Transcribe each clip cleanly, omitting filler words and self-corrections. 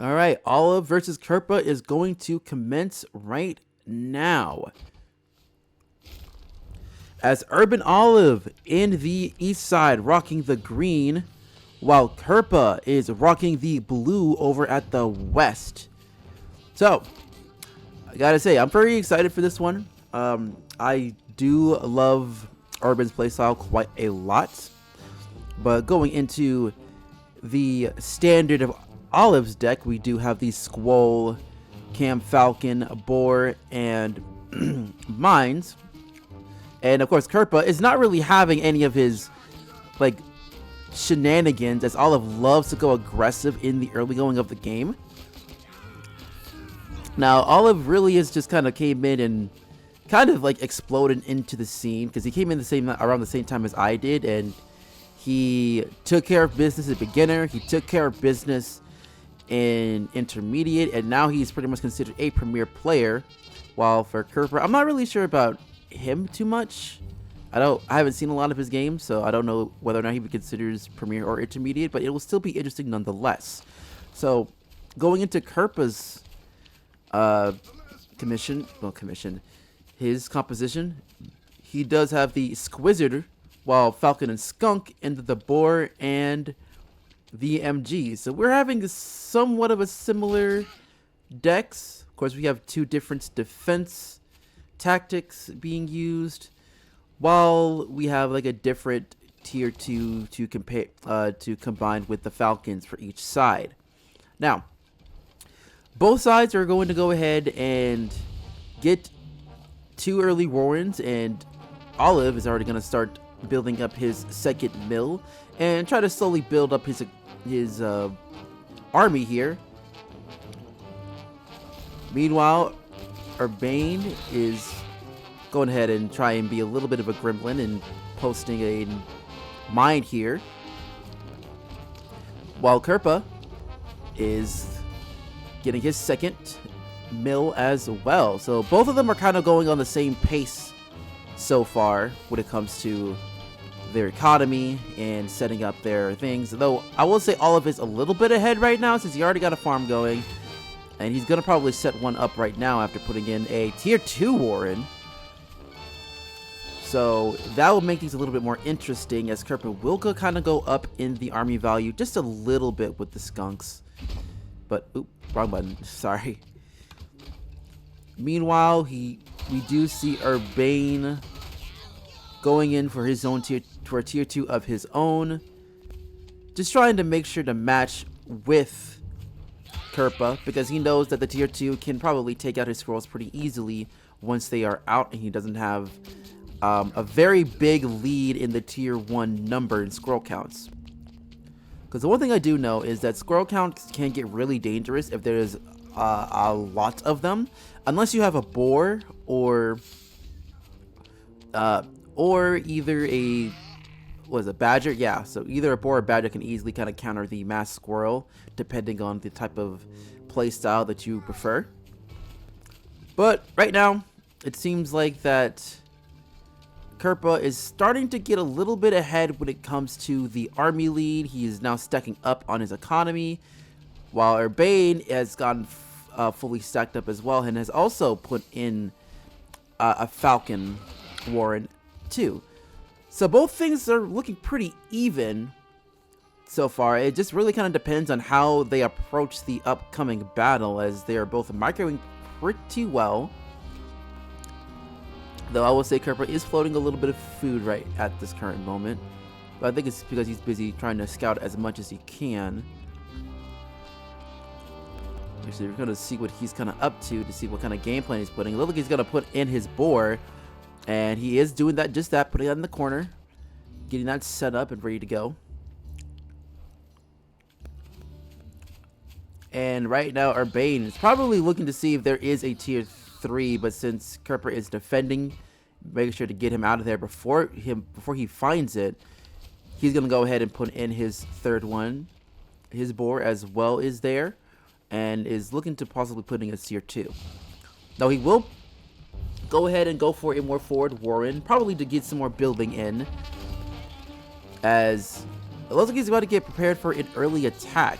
All right, Olive versus Kerpa is going to commence right now. As Urban Olive in the east side rocking the green, while Kerpa is rocking the blue over at the west. So, I gotta say, I'm very excited for this one. I do love Urban's playstyle quite a lot. But going into the standard of Olive's deck, we do have the Squall, Cam Falcon, Boar, and Mines. And of course, Kerpa is not really having any of his like shenanigans, as Olive loves to go aggressive in the early going of the game. Now, Olive really is just kind of came in and kind of like exploded into the scene because he came in around the same time as I did, and he took care of business as a beginner. He took care of business in intermediate, and now he's pretty much considered a premier player. While for Kerper, I'm not really sure about him too much. I haven't seen a lot of his games, so I don't know whether or not he would considers premier or intermediate, but it will still be interesting nonetheless. So going into Kerpa's his composition, he does have the Squizzard, while Falcon and Skunk into the Boar and the MG. So we're having somewhat of a similar decks. Of course, we have two different defense tactics being used, while we have like a different tier 2 to compare to combine with the Falcons for each side. Now, both sides are going to go ahead and get two early Warrens, and Olive is already going to start building up his second mill and try to slowly build up his army here. Meanwhile, Urbane is going ahead and try and be a little bit of a gremlin and posting a mine here, while Kerpa is getting his second mill as well. So both of them are kind of going on the same pace so far when it comes to their economy and setting up their things. Though I will say Olive is a little bit ahead right now since he already got a farm going, and he's gonna probably set one up right now after putting in a tier 2 Warren. So that will make things a little bit more interesting, as Kerpa will kind of go up in the army value just a little bit with the skunks. But, oop, wrong button, sorry. Meanwhile, we do see Urbane going in for his own tier 2 of his own. Just trying to make sure to match with Kerpa, because he knows that the tier 2 can probably take out his scrolls pretty easily once they are out, and he doesn't have a very big lead in the tier 1 number in scroll counts. Because the one thing I do know is that scroll counts can get really dangerous if there's a lot of them, unless you have a boar or either a badger. Yeah, so either a boar or badger can easily kind of counter the mass squirrel depending on the type of play style that you prefer. But right now, it seems like that Kerpa is starting to get a little bit ahead when it comes to the army lead. He is now stacking up on his economy, while Urbane has gotten fully stacked up as well and has also put in a Falcon Warren too. So both things are looking pretty even so far. It just really kind of depends on how they approach the upcoming battle, as they are both microwing pretty well. Though I will say Kerpa is floating a little bit of food right at this current moment, but I think it's because he's busy trying to scout as much as he can. Actually, we're going to see what he's kind of up to see what kind of game plan he's putting. It looks like he's going to put in his boar, and he is doing that, putting that in the corner, getting that set up and ready to go. And right now, Urbane is probably looking to see if there is a tier 3, but since Kerpa is defending, making sure to get him out of there before he finds it, he's going to go ahead and put in his third one. His boar as well is there, and is looking to possibly put in a tier 2. Now he will go ahead and go for a more forward Warren, probably to get some more building in, as it looks like he's about to get prepared for an early attack.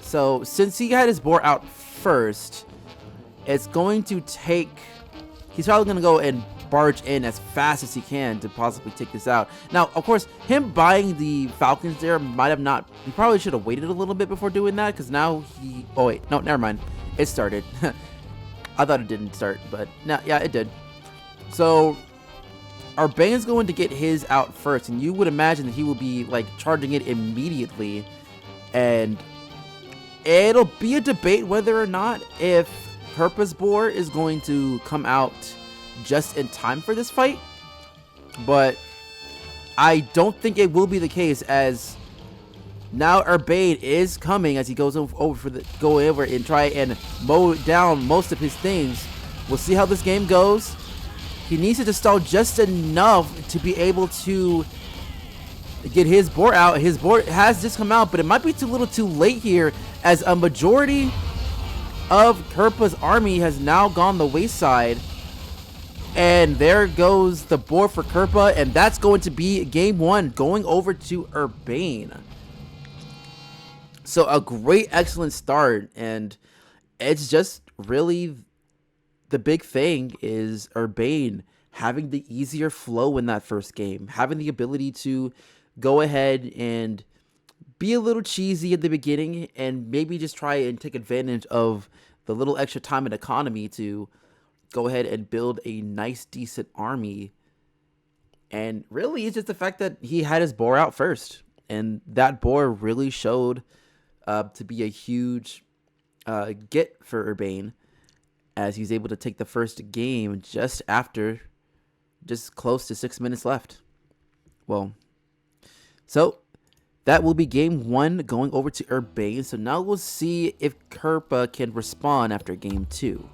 So since he had his boar out first, it's going to take... He's probably going to go and barge in as fast as he can to possibly take this out. Now, of course, him buying the falcons there might have not... He probably should have waited a little bit before doing that, because now he... Oh, wait. No, never mind. It started. I thought it didn't start, but no, yeah, it did. So, Urbane's going to get his out first, and you would imagine that he will be, like, charging it immediately. And it'll be a debate whether or not if Kerpa's boar is going to come out just in time for this fight, but I don't think it will be the case, as now Urbane is coming as he goes over and try and mow down most of his things. We'll see how this game goes. He needs to stall just enough to be able to get his boar out. His boar has just come out, but it might be too little too late here, as a majority of Kerpa's army has now gone the wayside. And there goes the boar for Kerpa, and that's going to be game one, going over to Urbane. So a great, excellent start, and it's just really the big thing is Urbane having the easier flow in that first game, having the ability to go ahead and be a little cheesy at the beginning and maybe just try and take advantage of the little extra time and economy to go ahead and build a nice, decent army. And really, it's just the fact that he had his boar out first, and that boar really showed to be a huge get for Urbane, as he's able to take the first game just close to 6 minutes left. Well, so that will be game one, going over to Urbane. So now we'll see if Kerpa can respond after game two.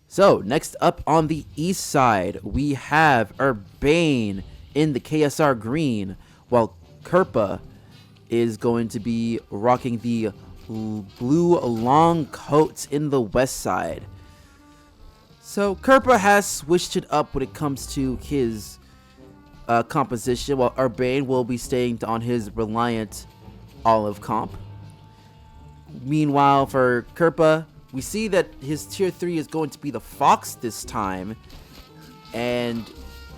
So next up on the east side, we have Urbane in the KSR green, while Kerpa is going to be rocking the blue long coats in the west side. So Kerpa has switched it up when it comes to his composition, while Urbane will be staying on his Reliant olive comp. Meanwhile, for Kerpa, we see that his tier 3 is going to be the fox this time, and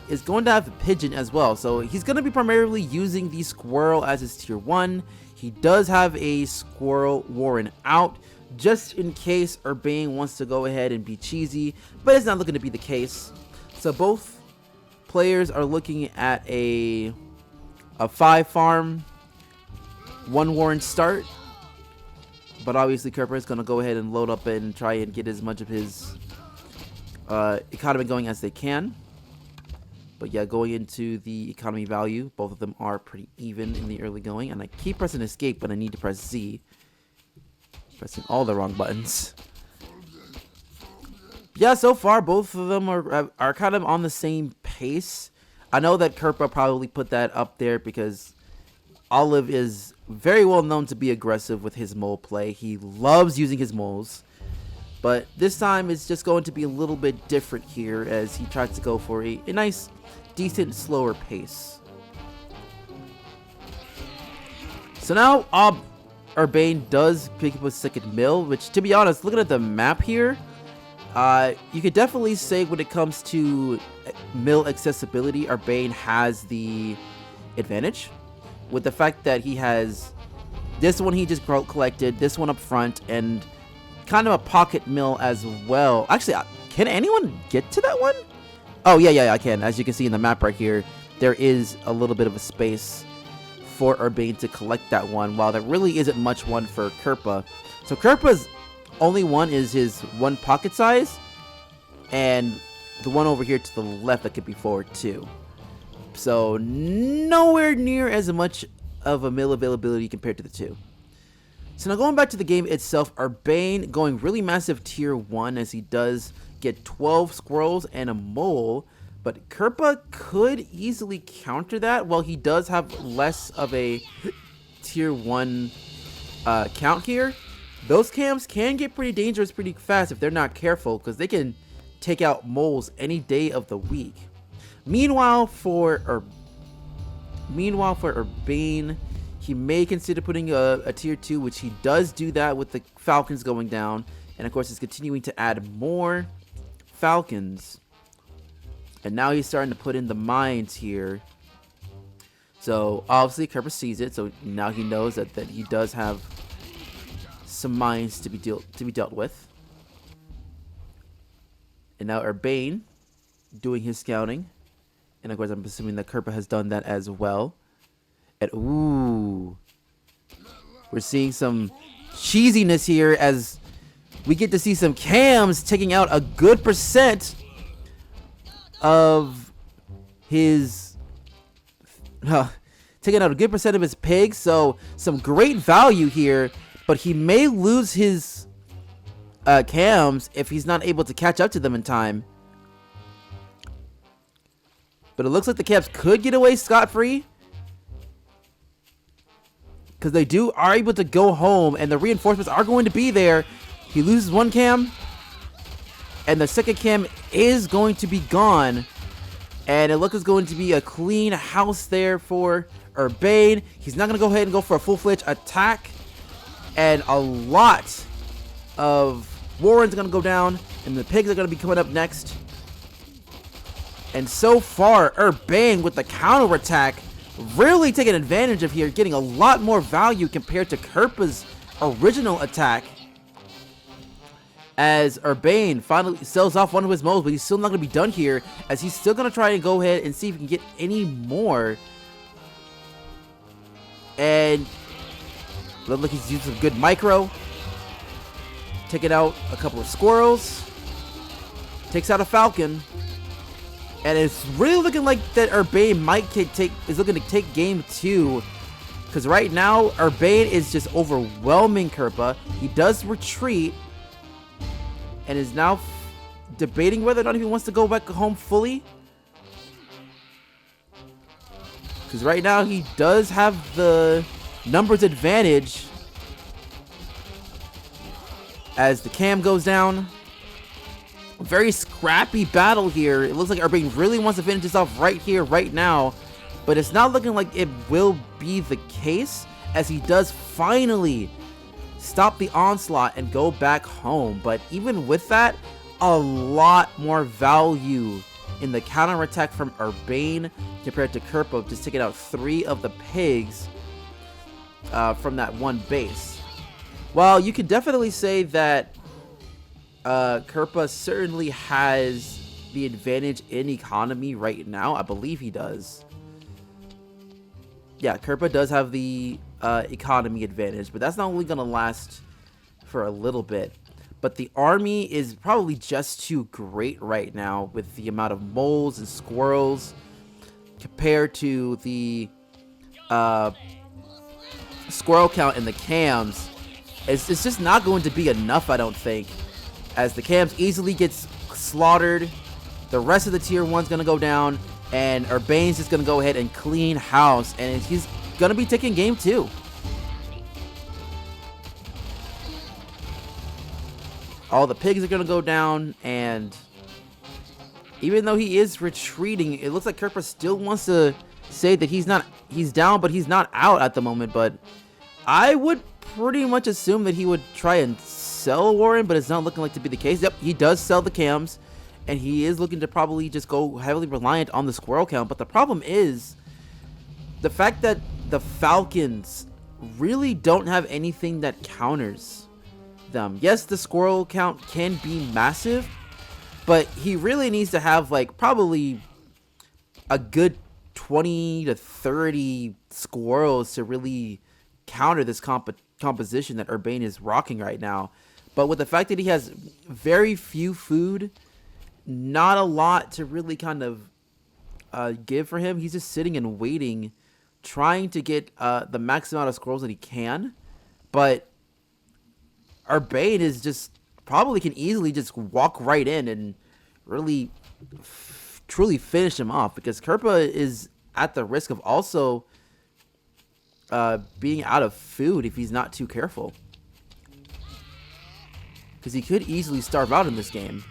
is going to have a pigeon as well. So he's going to be primarily using the squirrel as his tier 1. He does have a squirrel warren out, just in case Urbane wants to go ahead and be cheesy, but it's not looking to be the case. So both players are looking at a 5 farm, 1 warren start. But obviously Kerpa is going to go ahead and load up and try and get as much of his economy going as they can. But yeah, going into the economy value, both of them are pretty even in the early going. And I keep pressing escape, but I need to press Z. Pressing all the wrong buttons. Yeah, so far both of them are kind of on the same pace. I know that Kerpa probably put that up there because Olive is very well known to be aggressive with his mole play. He loves using his moles. But this time it's just going to be a little bit different here, as he tries to go for a nice, decent, slower pace. So now Urbane does pick up a second mill, which, to be honest, looking at the map here, you could definitely say when it comes to mill accessibility, Urbane has the advantage, with the fact that he has this one he just collected, this one up front, and kind of a pocket mill as well. Actually, can anyone get to that one? Oh, yeah, I can. As you can see in the map right here, there is a little bit of a space for Urbane to collect that one, while there really isn't much one for Kerpa. So Kerpa's only one is his 1 pocket size, and the one over here to the left that could be forward too. So nowhere near as much of a mill availability compared to the 2. So now going back to the game itself, Urbane going really massive tier 1, as he does get 12 squirrels and a mole. But Kerpa could easily counter that, while he does have less of a tier 1 count here. Those camps can get pretty dangerous pretty fast if they're not careful, because they can take out moles any day of the week. Meanwhile, for Meanwhile, for Urbane, he may consider putting a tier 2, which he does do that with the Falcons going down. And of course, he's continuing to add more Falcons. And now he's starting to put in the mines here. So obviously Kerpa sees it, so now he knows that he does have some mines to be dealt with. And now Urbane doing his scouting. And of course, I'm assuming that Kerpa has done that as well. And ooh, we're seeing some cheesiness here as we get to see some cams taking out a good percent of his, taking out a good percent of his pigs. So some great value here, but he may lose his cams if he's not able to catch up to them in time. But it looks like the cams could get away scot-free, because they are able to go home, and the reinforcements are going to be there. He loses one cam, and the second cam is going to be gone. And it looks like it's going to be a clean house there for Urbane. He's not going to go ahead and go for a full-fledged attack. And a lot of Warrens are going to go down, and the pigs are going to be coming up next. And so far, Urbane with the counterattack really taking advantage of here, getting a lot more value compared to Kerpa's original attack. As Urbane finally sells off one of his moles, but he's still not going to be done here, as he's still going to try and go ahead and see if he can get any more. And look like he's using some good micro. Taking out a couple of squirrels. Takes out a falcon. And it's really looking like that Urbane is looking to take game 2. Because right now, Urbane is just overwhelming Kerpa. He does retreat. And is now debating whether or not he wants to go back home fully. Because right now, he does have the numbers advantage. As the cam goes down. Very scrappy battle here. It looks like Urbane really wants to finish this off right here, right now. But it's not looking like it will be the case, as he does finally stop the onslaught and go back home. But even with that, a lot more value in the counterattack from Urbane compared to Kerpa, just taking out 3 of the pigs from that one base. While you could definitely say that Kerpa certainly has the advantage in economy right now. I believe he does. Yeah, Kerpa does have the economy advantage, but that's not only going to last for a little bit. But the army is probably just too great right now with the amount of moles and squirrels compared to the squirrel count in the cams. It's just not going to be enough, I don't think. As the cams easily gets slaughtered, the rest of the tier 1's going to go down, and Urbane's just going to go ahead and clean house, and he's going to be taking game 2. All the pigs are going to go down, and even though he is retreating, it looks like Kerpa still wants to say that he's down, but he's not out at the moment. But I would pretty much assume that he would try and sell Warren, but it's not looking like to be the case. Yep, he does sell the cams, and he is looking to probably just go heavily reliant on the squirrel count. But the problem is the fact that the Falcons really don't have anything that counters them. Yes, the squirrel count can be massive, but he really needs to have like probably a good 20 to 30 squirrels to really counter this composition that Urbane is rocking right now. But with the fact that he has very few food, not a lot to really kind of give for him, he's just sitting and waiting, trying to get the max amount of squirrels that he can. But Urbane is just probably can easily just walk right in and really truly finish him off, because Kerpa is at the risk of also being out of food if he's not too careful, because he could easily starve out in this game.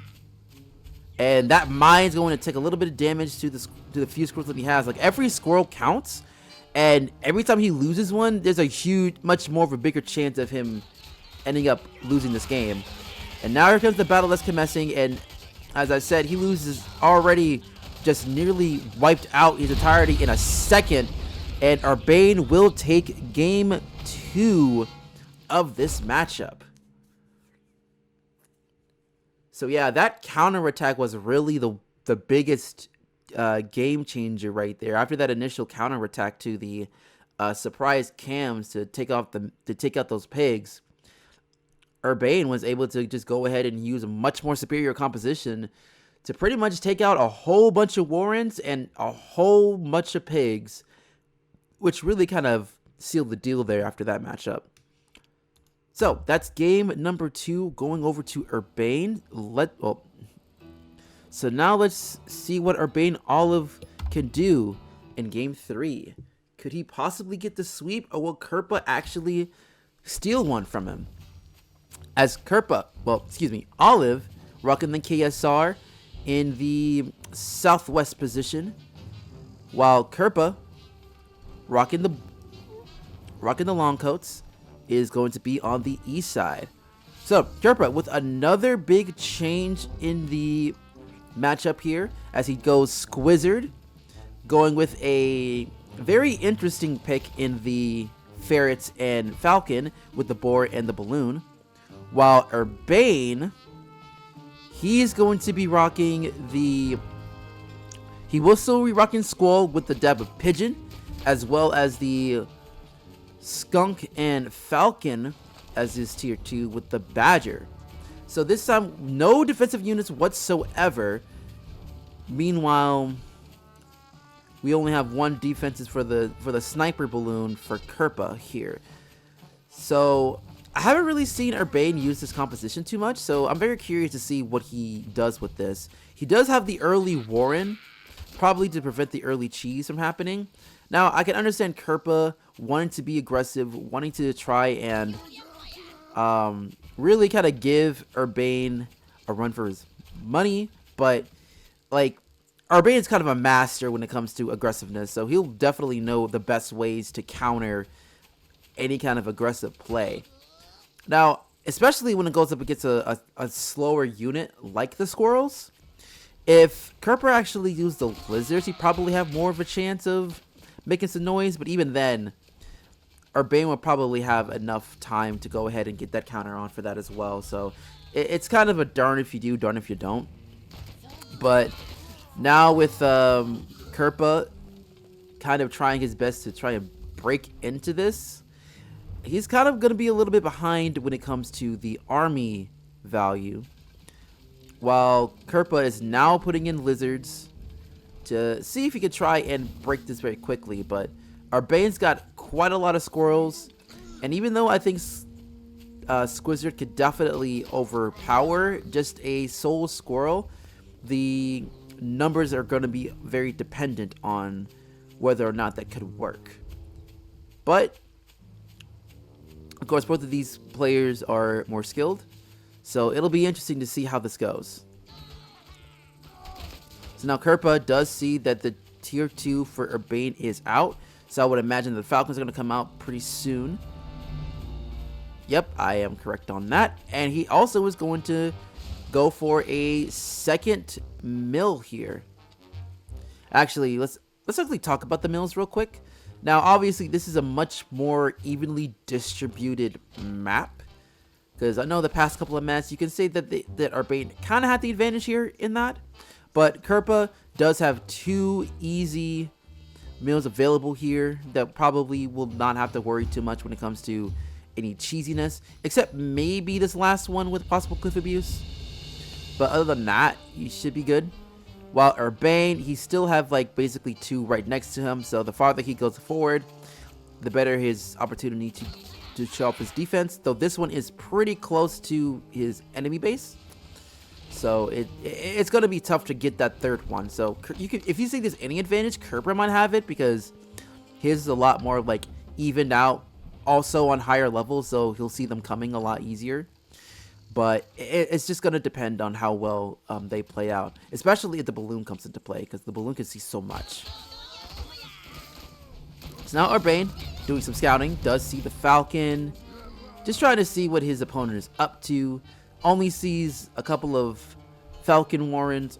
And that mine's going to take a little bit of damage to the few squirrels that he has. Like, every squirrel counts, And every time he loses one, there's a much more of a bigger chance of him ending up losing this game. And now here comes the battle that's commencing, and as I said, he loses already, just nearly wiped out his entirety in a second. And Urbane will take game 2 of this matchup. So yeah, that counterattack was really the biggest game changer right there. After that initial counterattack to the surprise cams to take out those pigs, Urbane was able to just go ahead and use a much more superior composition to pretty much take out a whole bunch of Warrens and a whole bunch of pigs, which really kind of sealed the deal there after that matchup. So that's game number 2 going over to Urbane. So now let's see what Urbane Olive can do in game 3. Could he possibly get the sweep, or will Kerpa actually steal one from him? As Olive rocking the KSR in the southwest position, while Kerpa rocking the long coats is going to be on the east side. So Kerpa with another big change in the matchup here, as he goes Squizzard, going with a very interesting pick in the Ferrets and Falcon with the Boar and the Balloon. While Urbane, he's going to be rocking he will still be rocking Squall with the dab of Pigeon, as well as the Skunk and Falcon as his tier 2 with the Badger. So this time, no defensive units whatsoever. Meanwhile, we only have 1 defenses for the Sniper Balloon for Kerpa here. So I haven't really seen Urbane use this composition too much, so I'm very curious to see what he does with this. He does have the early Warren, probably to prevent the early cheese from happening. Now, I can understand Kerpa wanting to be aggressive, wanting to try and really kind of give Urbane a run for his money, but like, Urbane is kind of a master when it comes to aggressiveness, so he'll definitely know the best ways to counter any kind of aggressive play. Now, especially when it goes up against a slower unit like the Squirrels, if Kerpa actually used the Lizards, he'd probably have more of a chance of making some noise, but even then, Urbane will probably have enough time to go ahead and get that counter on for that as well. So it's kind of a darn if you do, darn if you don't. But now with Kerpa kind of trying his best to try and break into this, he's kind of going to be a little bit behind when it comes to the army value. While Kerpa is now putting in Lizards to see if he could try and break this very quickly. But Urbane's got quite a lot of Squirrels. And even though I think Squizzard could definitely overpower just a Soul Squirrel, the numbers are going to be very dependent on whether or not that could work. But of course, both of these players are more skilled, so it'll be interesting to see how this goes. So now Kerpa does see that the tier 2 for Urbane is out, so I would imagine the Falcons are going to come out pretty soon. Yep, I am correct on that. And he also is going to go for a second mill here. Actually, let's quickly talk about the mills real quick. Now, obviously, this is a much more evenly distributed map, because I know the past couple of maps, you can say that Urbane kind of had the advantage here in that, but Kerpa does have 2 easy mills available here that probably will not have to worry too much when it comes to any cheesiness, except maybe this last one with possible cliff abuse. But other than that, you should be good. While Urbane, he still have like basically 2 right next to him, so the farther he goes forward, the better his opportunity to show up his defense. Though this one is pretty close to his enemy base, so it's going to be tough to get that third one. So if you think there's any advantage, Kerpa might have it, because his is a lot more like evened out, also on higher levels, so he'll see them coming a lot easier. But it's just going to depend on how well they play out, especially if the balloon comes into play, because the balloon can see so much. So now Urbane, doing some scouting, does see the Falcon. Just trying to see what his opponent is up to. Only sees a couple of Falcon Warrens.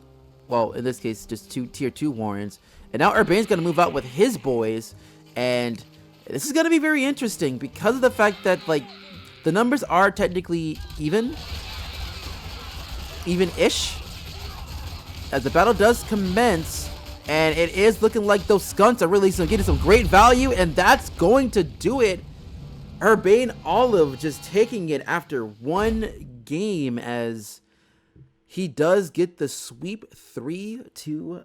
Well, in this case, just 2 tier 2 Warrens. And now Urbane's going to move out with his boys. And this is going to be very interesting because of the fact that, like, the numbers are technically even-ish. As the battle does commence. And it is looking like those skunks are really getting some great value. And that's going to do it. Urbane Olive just taking it after one game as he does get the sweep 3-0.